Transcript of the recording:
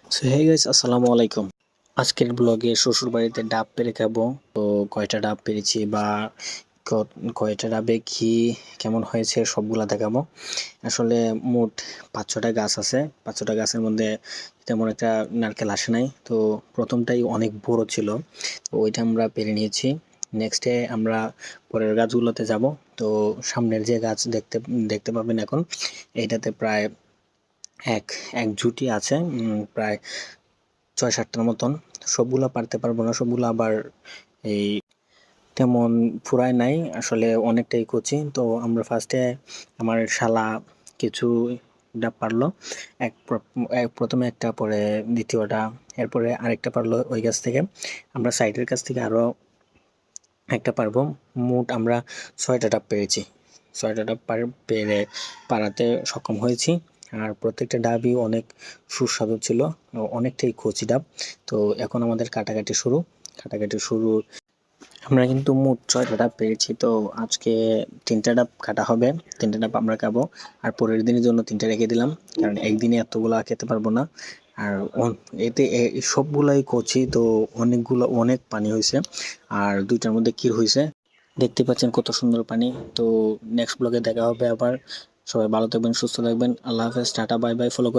So hey guys, আসসালামু আলাইকুম। আজকের ব্লগে শ্বশুরবাড়িতে ডাব পেরে খাবো। তো কয়টা ডাব পেরেছি বা কয়টা ডাবে কি কেমন হয়েছে সবগুলা দেখাবো। আসলে মোট 5-6টা গাছ আছে। 5-6টা গাছের মধ্যে তেমন একটা নারকেল আসে নাই। তো প্রথমটাই অনেক বড় ছিল, তো ওইটা আমরা পেরে নিয়েছি। নেক্সটে আমরা পরের গাছগুলোতে যাব। তো সামনের যে গাছ দেখতে দেখতে পাবেন এখন, এইটাতে প্রায় এক এক জুটি আছে, প্রায় 6-7টার মতন। সবগুলা পারতে পারবো না, সবগুলো আবার এই তেমন ফুরায় নাই, আসলে অনেকটাই কচি। তো আমরা ফার্স্টে আমার শালা কিছু ডাব পারলো, প্রথমে একটা, পরে দ্বিতীয়টা, এরপরে আরেকটা পারলো ওই গাছ থেকে। আমরা সাইডের কাছ থেকে আরো একটা পারবো। মোট আমরা 6টা ডাব পেরেছি। 6টা ডাব পেরে পাড়াতে সক্ষম হয়েছি। আর প্রত্যেকটা ডাবই অনেক সুস্বাদু ছিল, অনেকটাই কচি ডাব। তো এখন আমাদের কাটাকাটি শুরু। আমরা কিন্তু মোট 6টা ডাব পেয়েছি। তো আজকে 3টা ডাব কাটা হবে, 3টা ডাব আমরা খাবো। আর পরের দিনের জন্য 3টা রেখে দিলাম, কারণ একদিনে এতগুলা খেতে পারবো না। আর এতে সবগুলাই কচি, তো অনেক পানি হয়েছে। আর 2টার মধ্যে কি হয়েছে দেখতে পাচ্ছেন, কত সুন্দর পানি। তো নেক্সট ব্লগে দেখা হবে আবার। সবাই ভালো থাকবেন, সুস্থ থাকবেন। আল্লাহ হাফেজ, টাটা, বাই বাই। ফলো